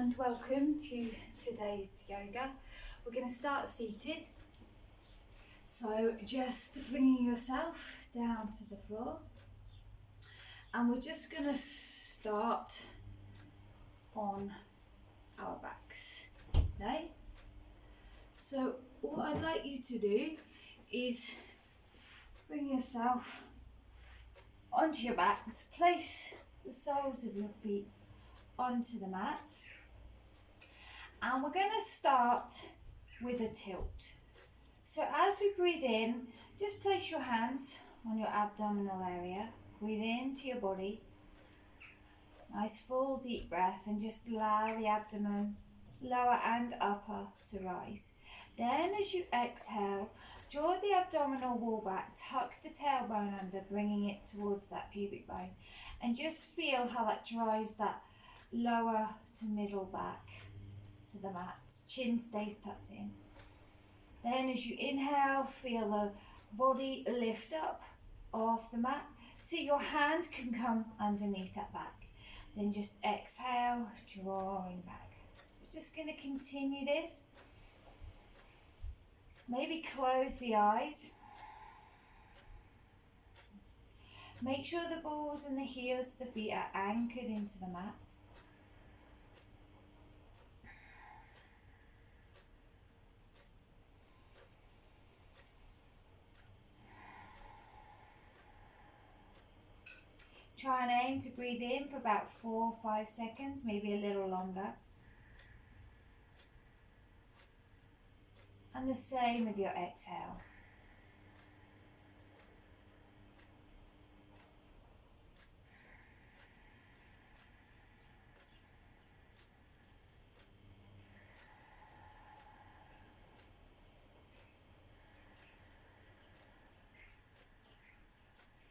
and welcome to today's yoga. We're going to start seated, so just bringing yourself down to the floor, and we're just going to start on our backs today. So what I'd like you to do is bring yourself onto your backs, place the soles of your feet onto the mat, and we're going to start with a tilt. So as we breathe in, just place your hands on your abdominal area, breathe into your body, nice full deep breath, and just allow the abdomen, lower and upper, to rise. Then as you exhale, draw the abdominal wall back, tuck the tailbone under, bringing it towards that pubic bone, and just feel how that drives that lower to middle back to the mat. Chin stays tucked in. Then as you inhale, feel the body lift up off the mat so your hand can come underneath that back. Then just exhale, drawing back. We're just going to continue this. Maybe close the eyes. Make sure the balls and the heels of the feet are anchored into the mat. Try and aim to breathe in for about 4 or 5 seconds, maybe a little longer. And the same with your exhale.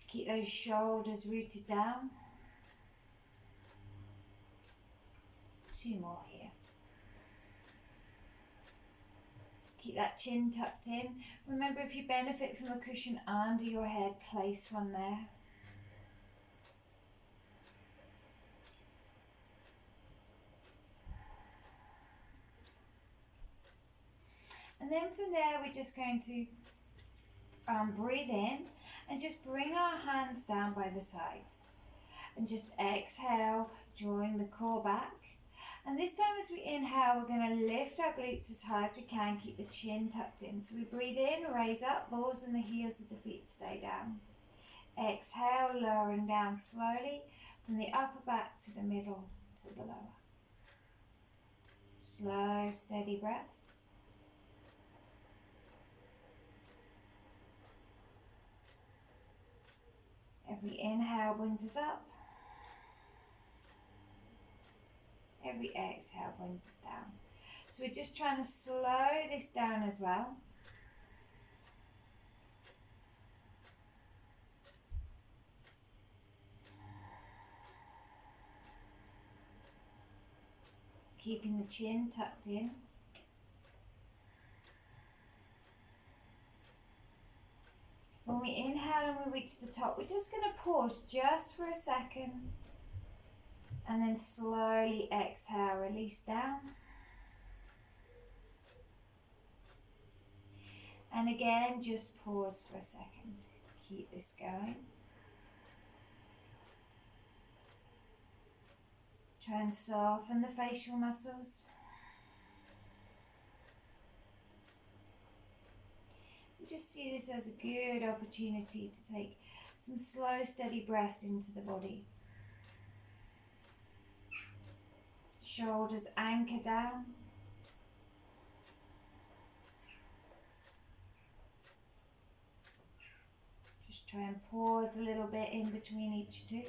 Keep those shoulders rooted down. 2 more here. Keep that chin tucked in. Remember, if you benefit from a cushion under your head, place one there. And then from there, we're just going to breathe in and just bring our hands down by the sides. And just exhale, drawing the core back. And this time as we inhale, we're going to lift our glutes as high as we can, keep the chin tucked in. So we breathe in, raise up, balls and the heels of the feet stay down. Exhale, lowering down slowly from the upper back to the middle to the lower. Slow, steady breaths. Every inhale brings us up. Every exhale brings us down. So we're just trying to slow this down as well. Keeping the chin tucked in. When we inhale and we reach the top, we're just going to pause just for a second. And then slowly exhale, release down. And again, just pause for a second. Keep this going. Try and soften the facial muscles. Just see this as a good opportunity to take some slow, steady breaths into the body. Shoulders anchor down. Just try and pause a little bit in between each two.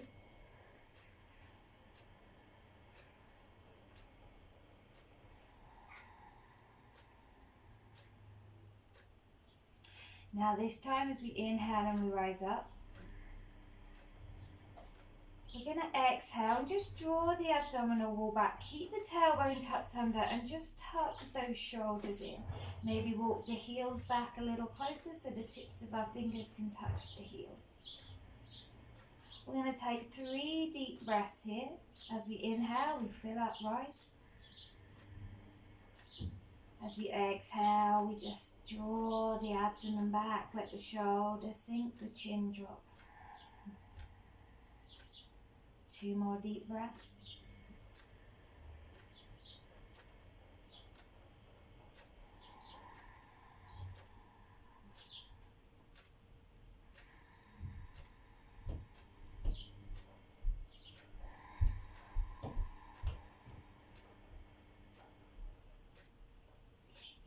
Now this time as we inhale and we rise up, we're going to exhale and just draw the abdominal wall back. Keep the tailbone tucked under and just tuck those shoulders in. Maybe walk the heels back a little closer so the tips of our fingers can touch the heels. We're going to take 3 deep breaths here. As we inhale, we fill up, rise. As we exhale, we just draw the abdomen back, let the shoulders sink, the chin drop. 2 more deep breaths.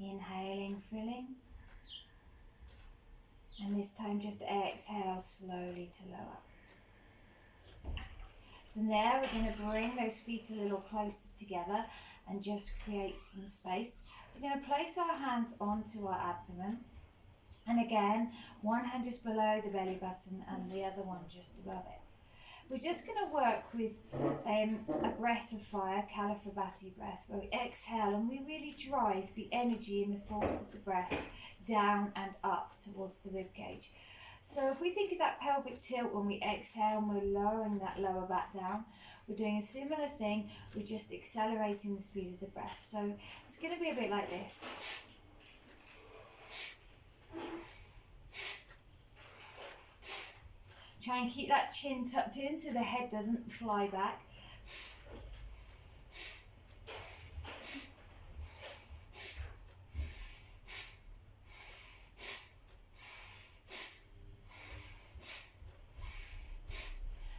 Inhaling, filling. And this time just exhale slowly to lower. From there, we're going to bring those feet a little closer together and just create some space. We're going to place our hands onto our abdomen. And again, one hand just below the belly button and the other one just above it. We're just going to work with a breath of fire, Kapalabhati breath, where we exhale and we really drive the energy and the force of the breath down and up towards the rib cage. So if we think of that pelvic tilt when we exhale and we're lowering that lower back down, we're doing a similar thing, we're just accelerating the speed of the breath. So it's going to be a bit like this. Try and keep that chin tucked in so the head doesn't fly back.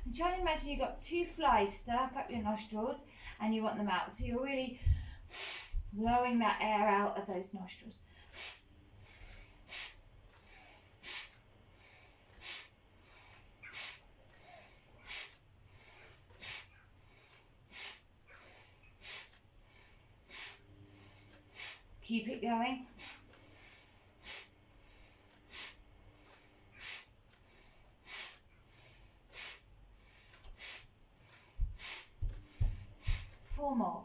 And try and imagine you've got 2 flies stuck up your nostrils and you want them out. So you're really blowing that air out of those nostrils. Keep it going. Four more.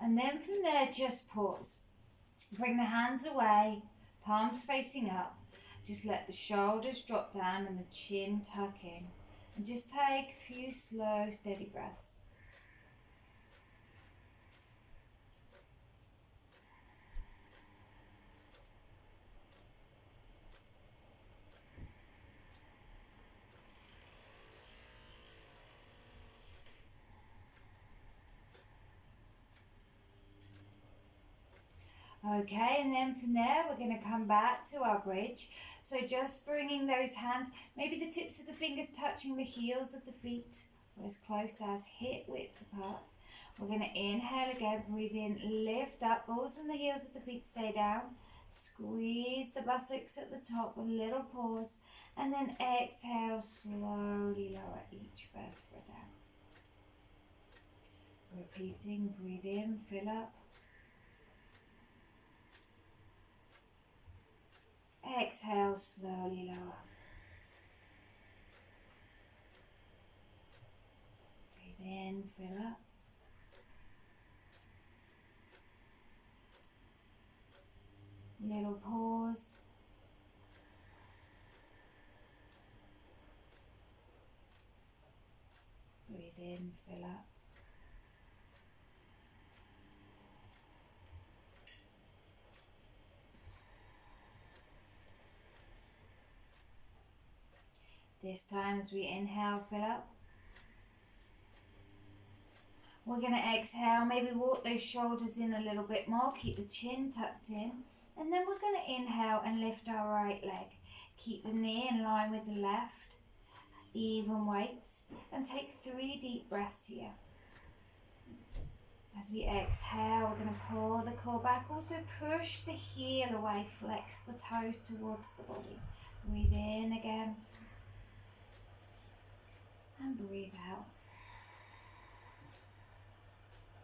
And then from there, just pause. Bring the hands away, palms facing up. Just let the shoulders drop down and the chin tuck in. And just take a few slow, steady breaths. Okay, and then from there we're going to come back to our bridge. So just bringing those hands, maybe the tips of the fingers touching the heels of the feet, or as close as hip width apart. We're going to inhale again, breathe in, lift up, balls and the heels of the feet stay down. Squeeze the buttocks at the top, a little pause, and then exhale, slowly lower each vertebra down. Repeating, breathe in, fill up. Exhale, slowly lower. Breathe in, fill up. Little pause. Breathe in, fill up. This time as we inhale, fill up. We're going to exhale, maybe walk those shoulders in a little bit more, keep the chin tucked in. And then we're going to inhale and lift our right leg. Keep the knee in line with the left, even weight. And take 3 deep breaths here. As we exhale, we're going to pull the core back. Also push the heel away, flex the toes towards the body. Breathe in again. And breathe out.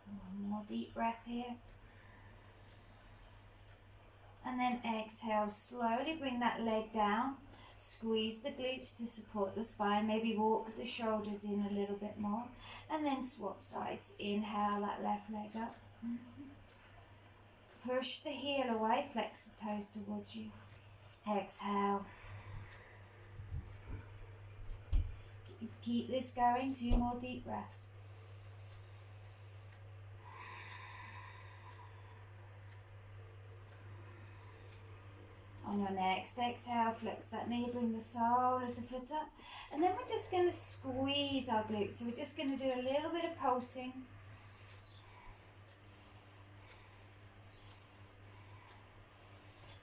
One more deep breath here. And then exhale, slowly bring that leg down. Squeeze the glutes to support the spine. Maybe walk the shoulders in a little bit more. And then swap sides. Inhale that left leg up. Push the heel away, flex the toes towards you. Exhale. Keep this going, 2 more deep breaths. On your next exhale, flex that knee, bring the sole of the foot up. And then we're just going to squeeze our glutes. So we're just going to do a little bit of pulsing.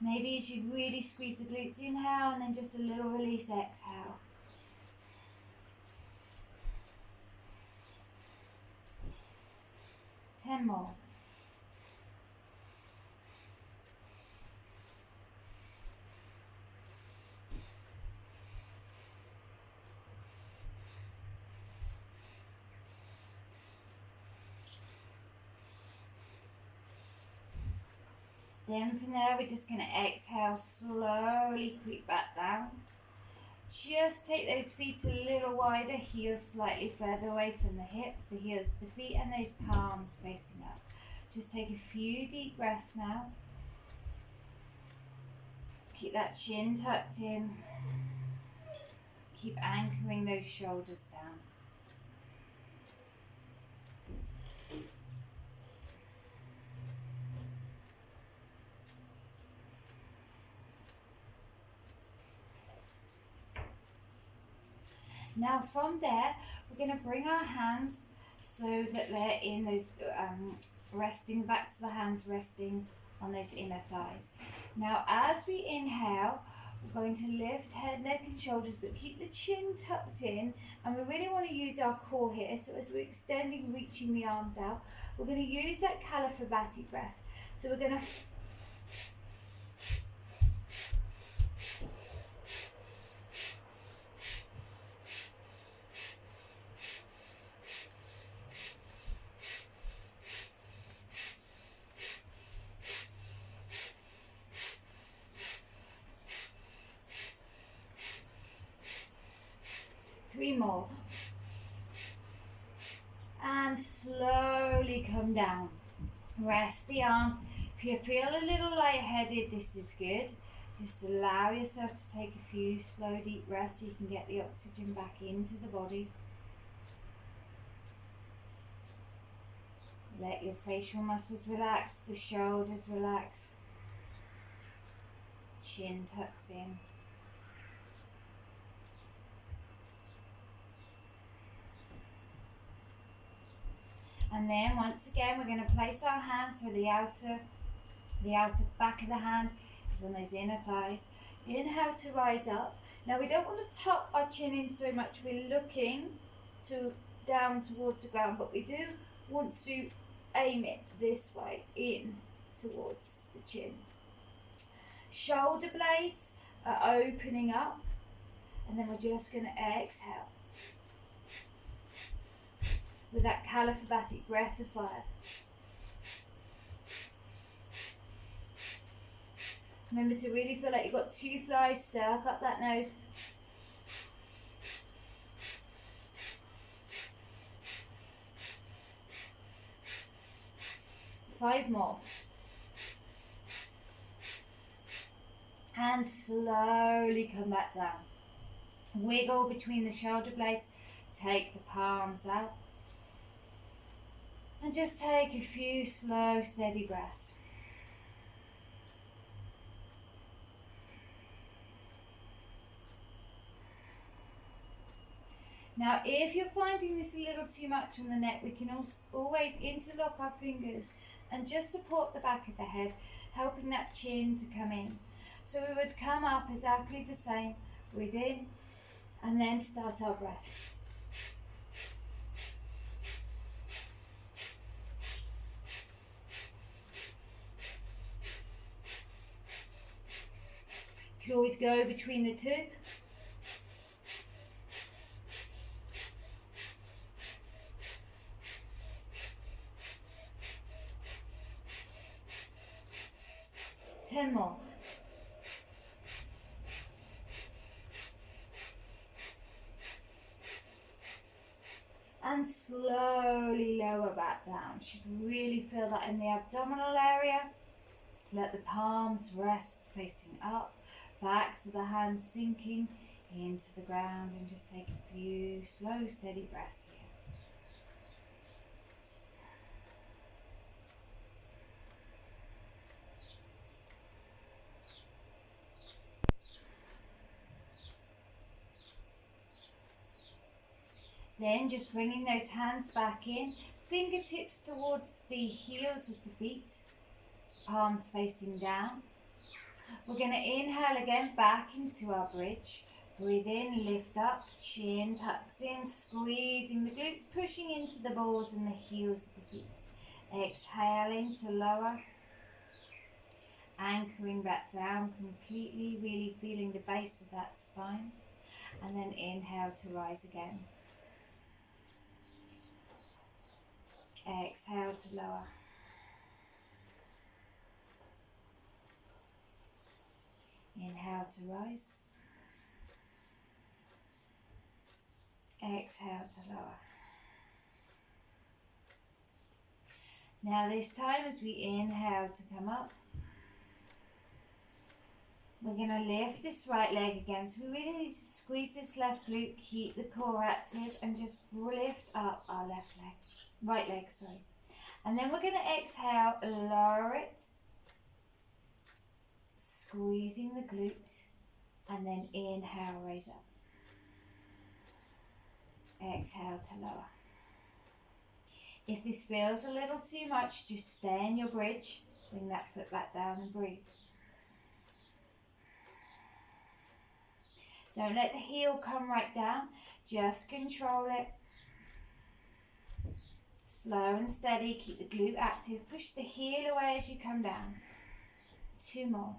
Maybe as you really squeeze the glutes, inhale, and then just a little release, exhale. Ten more. Then from there, we're just going to exhale, slowly creep back down. Just take those feet a little wider, heels slightly further away from the hips, the heels of the feet, and those palms facing up. Just take a few deep breaths now. Keep that chin tucked in. Keep anchoring those shoulders down. Now from there, we're going to bring our hands so that they're in those, resting, backs of the hands resting on those inner thighs. Now as we inhale, we're going to lift head, neck and shoulders, but keep the chin tucked in, and we really want to use our core here. So as we're extending, reaching the arms out, we're going to use that Kapalabhati breath. So we're going to 3 more. And slowly come down. Rest the arms. If you feel a little lightheaded, this is good. Just allow yourself to take a few slow, deep breaths so you can get the oxygen back into the body. Let your facial muscles relax, the shoulders relax. Chin tucks in. And then once again, we're going to place our hands so the outer back of the hand is on those inner thighs. Inhale to rise up. Now we don't want to tuck our chin in so much. We're looking down towards the ground, but we do want to aim it this way, in towards the chin. Shoulder blades are opening up, and then we're just going to exhale with that Kapalabhati breath of fire. Remember to really feel like you've got 2 flies stuck up that nose. Five more. And slowly come back down. Wiggle between the shoulder blades. Take the palms out. And just take a few slow, steady breaths. Now, if you're finding this a little too much on the neck, we can always interlock our fingers and just support the back of the head, helping that chin to come in. So we would come up exactly the same, breathe in, and then start our breath. You can always go between the two. Ten more. And slowly lower back down. Should really feel that in the abdominal area. Let the palms rest facing up. Backs of the hands sinking into the ground, and just take a few slow, steady breaths here. Then just bringing those hands back in, fingertips towards the heels of the feet, palms facing down. We're going to inhale again back into our bridge. Breathe in, lift up, chin tucks in, squeezing the glutes, pushing into the balls and the heels of the feet. Exhaling to lower, anchoring back down completely, really feeling the base of that spine. And then inhale to rise again. Exhale to lower. Inhale to rise. Exhale to lower. Now this time as we inhale to come up, we're going to lift this right leg again. So we really need to squeeze this left glute, keep the core active and just lift up our right leg. And then we're going to exhale, lower it, squeezing the glute, and then inhale, raise up. Exhale to lower. If this feels a little too much, just stay in your bridge, bring that foot back down and breathe. Don't let the heel come right down, just control it. Slow and steady, keep the glute active, push the heel away as you come down. 2 more.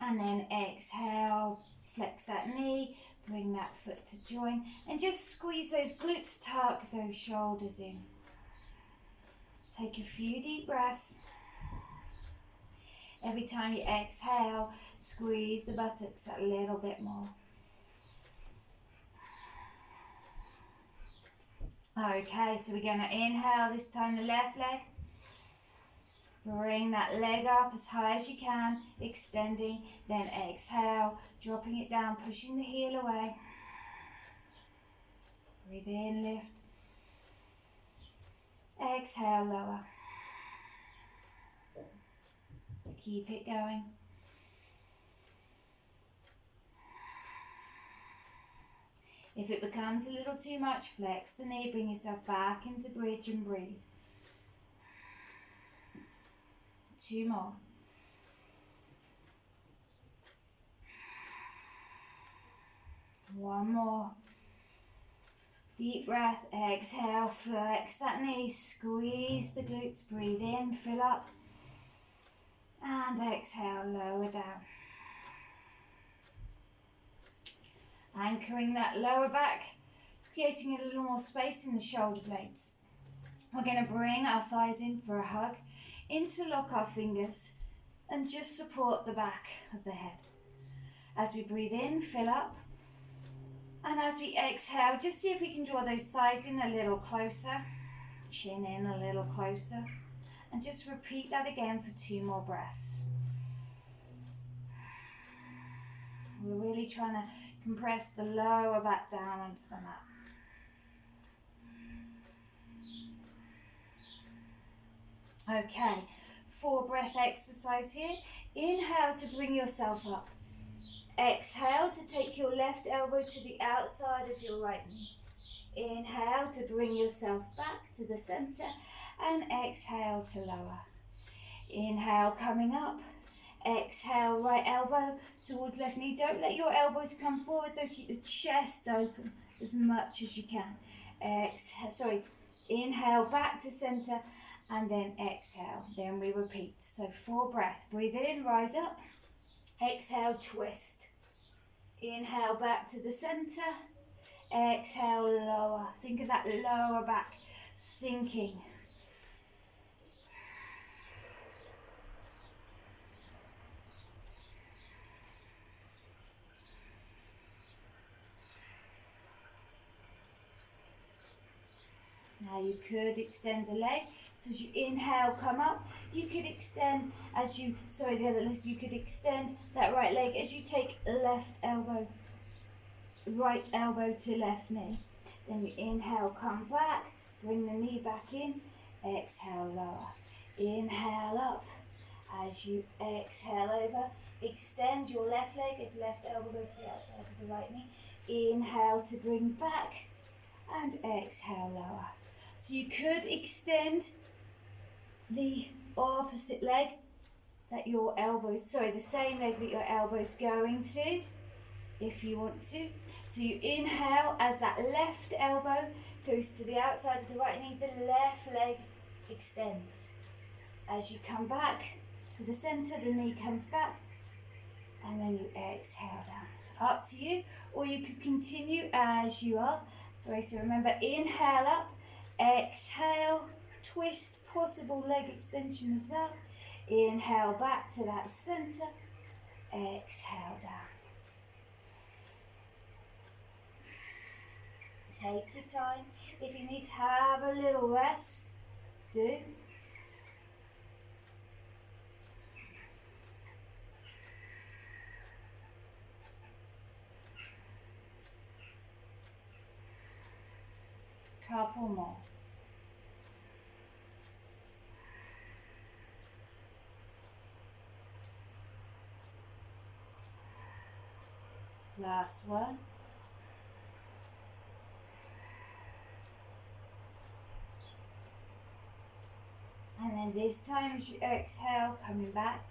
And then exhale, flex that knee, bring that foot to join, and just squeeze those glutes, tuck those shoulders in. Take a few deep breaths. Every time you exhale, squeeze the buttocks a little bit more. Okay, so we're going to inhale this time the left leg. Bring that leg up as high as you can, extending, then exhale, dropping it down, pushing the heel away. Breathe in, lift. Exhale, lower. Keep it going. If it becomes a little too much, flex the knee, bring yourself back into bridge and breathe. 2 more. One more. Deep breath, exhale, flex that knee, squeeze the glutes, breathe in, fill up. And exhale, lower down. Anchoring that lower back, creating a little more space in the shoulder blades. We're going to bring our thighs in for a hug, interlock our fingers, and just support the back of the head. As we breathe in, fill up. And as we exhale, just see if we can draw those thighs in a little closer, chin in a little closer, and just repeat that again for 2 more breaths. We're really trying to compress the lower back down onto the mat. Okay, 4 breath exercise here. Inhale to bring yourself up. Exhale to take your left elbow to the outside of your right knee. Inhale to bring yourself back to the center and exhale to lower. Inhale coming up. Exhale, right elbow towards left knee. Don't let your elbows come forward though, keep the chest open as much as you can. Inhale back to center and then exhale. Then we repeat. So 4 breaths. Breathe in, rise up. Exhale, twist. Inhale back to the center. Exhale, lower. Think of that lower back sinking. Now you could extend a leg. So as you inhale, come up. You could extend as you, you could extend that right leg as you take left elbow, right elbow to left knee. Then you inhale, come back, bring the knee back in. Exhale, lower. Inhale up As you exhale over, extend your left leg as left elbow goes to the outside of the right knee. Inhale to bring back and exhale lower. So you could extend the opposite leg that your elbows, the same leg that your elbow's going to, if you want to. So you inhale as that left elbow goes to the outside of the right knee, the left leg extends. As you come back to the centre, the knee comes back, and then you exhale down. Up to you, or you could continue as you are. So remember, inhale up, exhale, twist, possible leg extension as well. Inhale back to that centre, exhale down. Take your time. If you need to have a little rest, do. Couple more. Last one. And then this time as you exhale, coming back,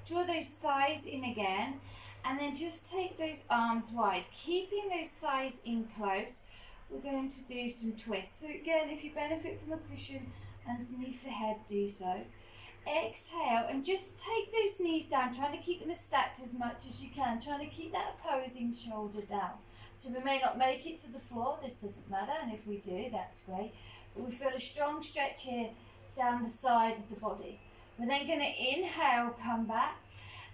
draw those thighs in again, and then just take those arms wide, keeping those thighs in close. We're going to do some twists. So again, if you benefit from a cushion underneath the head, do so. Exhale and just take those knees down, trying to keep them as stacked as much as you can, trying to keep that opposing shoulder down. So we may not make it to the floor, this doesn't matter, and if we do, that's great. But we feel a strong stretch here down the side of the body. We're then going to inhale, come back,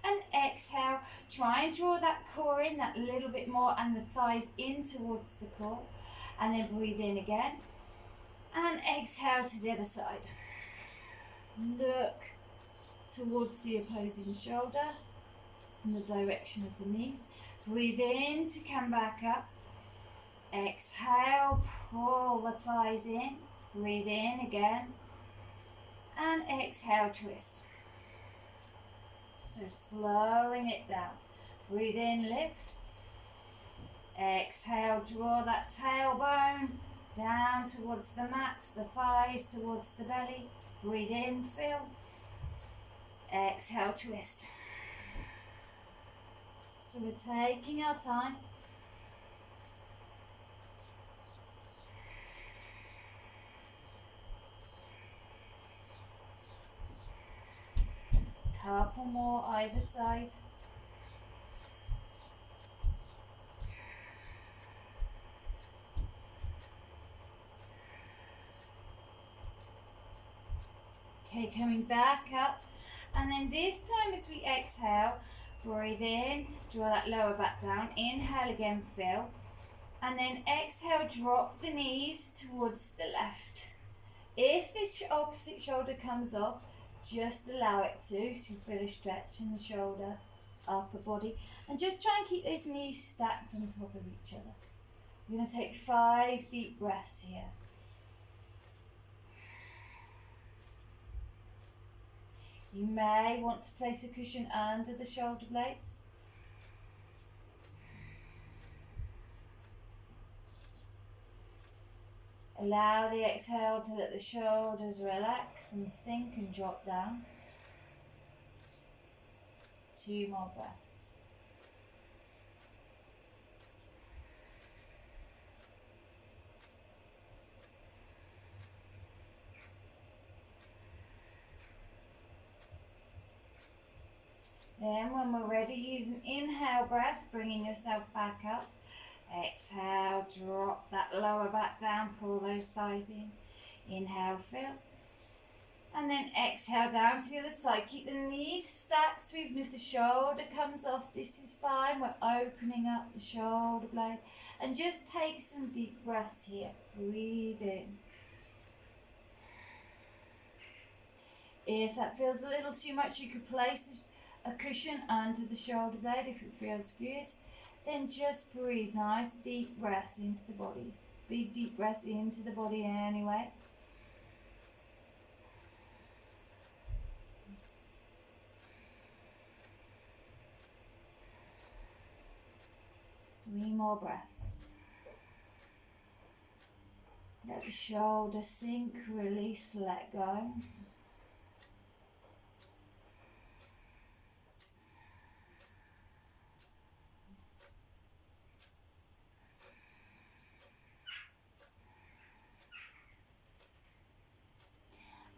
and exhale. Try and draw that core in that little bit more and the thighs in towards the core. And then breathe in again. And exhale to the other side. Look towards the opposing shoulder from the direction of the knees. Breathe in to come back up. Exhale, pull the thighs in. Breathe in again. And exhale, twist. So slowing it down. Breathe in, lift. Exhale, draw that tailbone down towards the mat, the thighs towards the belly. Breathe in, fill. Exhale, twist. So we're taking our time. Couple more either side. Okay, coming back up, and then this time as we exhale, breathe in, draw that lower back down, inhale again, fill, and then exhale, drop the knees towards the left. If this opposite shoulder comes off, just allow it to, so you feel a stretch in the shoulder, upper body, and just try and keep those knees stacked on top of each other. We're going to take 5 deep breaths here. You may want to place a cushion under the shoulder blades. Allow the exhale to let the shoulders relax and sink and drop down. 2 more breaths. Then when we're ready, use an inhale breath, bringing yourself back up. Exhale, drop that lower back down, pull those thighs in. Inhale, fill. And then exhale down to the other side. Keep the knees stacked, so even if the shoulder comes off, this is fine. We're opening up the shoulder blade. And just take some deep breaths here. Breathe in. If that feels a little too much, you could place a cushion under the shoulder blade if it feels good. Then just breathe nice deep breaths into the body. Big deep breaths into the body anyway. 3 more breaths. Let the shoulders sink, release, let go.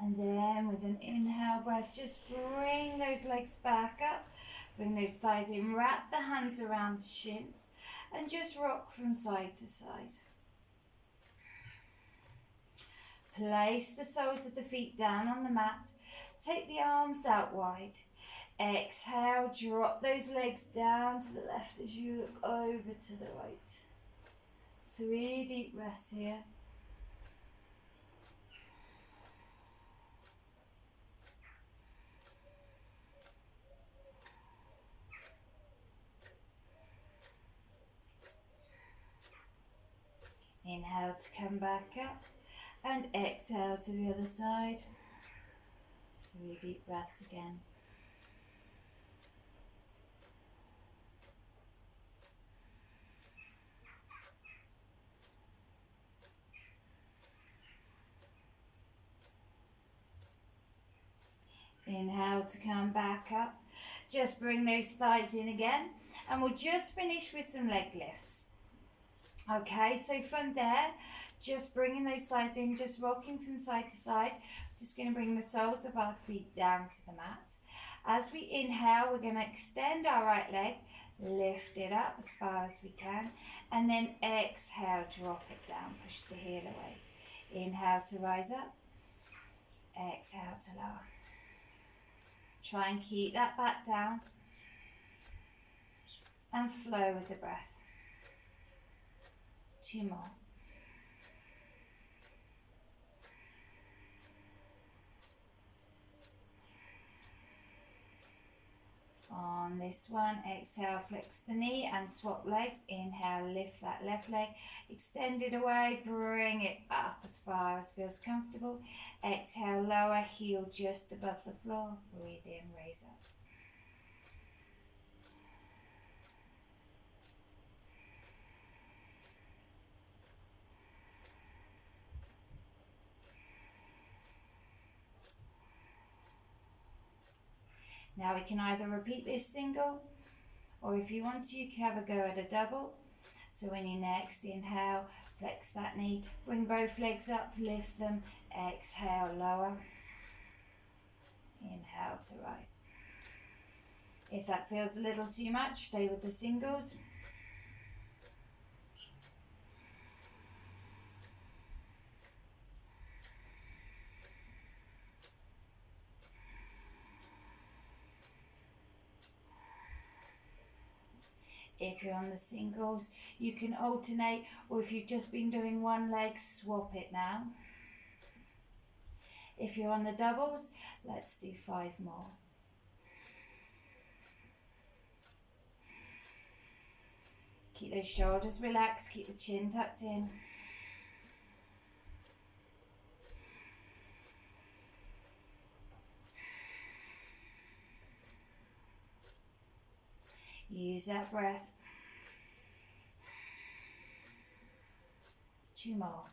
And then with an inhale breath, just bring those legs back up. Bring those thighs in, wrap the hands around the shins and just rock from side to side. Place the soles of the feet down on the mat. Take the arms out wide. Exhale, drop those legs down to the left as you look over to the right. 3 deep breaths here. Inhale to come back up and exhale to the other side. 3 deep breaths again. Inhale to come back up. Just bring those thighs in again and we'll just finish with some leg lifts. Okay, so from there, just bringing those thighs in, just rocking from side to side. Just going to bring the soles of our feet down to the mat. As we inhale, we're going to extend our right leg, lift it up as far as we can, and then exhale, drop it down, push the heel away. Inhale to rise up, exhale to lower. Try and keep that back down and flow with the breath. 2 more. On this one, exhale, flex the knee and swap legs. Inhale, lift that left leg, extend it away, bring it up as far as feels comfortable. Exhale, lower, heel just above the floor. Breathe in, raise up. Now we can either repeat this single, or if you want to, you can have a go at a double. So when you next inhale, flex that knee, bring both legs up, lift them, exhale, lower. Inhale to rise. If that feels a little too much, stay with the singles. If you're on the singles, you can alternate, or if you've just been doing one leg, swap it now. If you're on the doubles, let's do 5 more. Keep those shoulders relaxed, keep the chin tucked in. Use that breath. 2 more.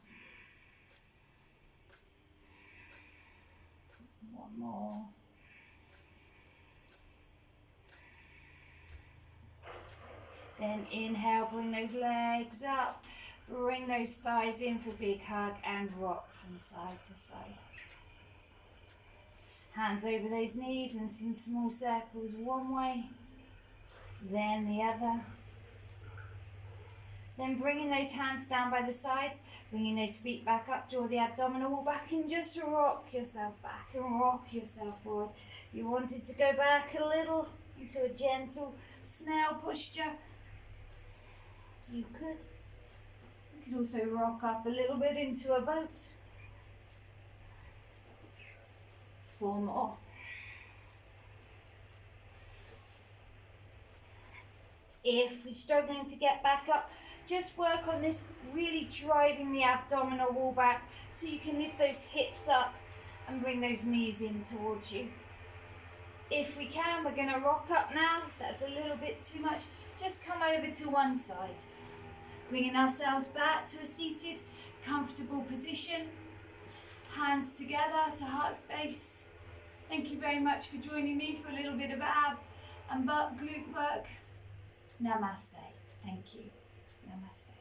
1 more. Then inhale, bring those legs up. Bring those thighs in for a big hug and rock from side to side. Hands over those knees and some small circles one way, then the other. Then bringing those hands down by the sides, bringing those feet back up, draw the abdominal wall back and just rock yourself back and rock yourself forward. You wanted to go back a little into a gentle snail posture, you could. You can also rock up a little bit into a boat. 4 more. If you're struggling to get back up, just work on this, really driving the abdominal wall back so you can lift those hips up and bring those knees in towards you. If we can, we're going to rock up now. If that's a little bit too much, just come over to one side. Bringing ourselves back to a seated, comfortable position. Hands together to heart space. Thank you very much for joining me for a little bit of ab and butt glute work. Namaste. Thank you. Namaste.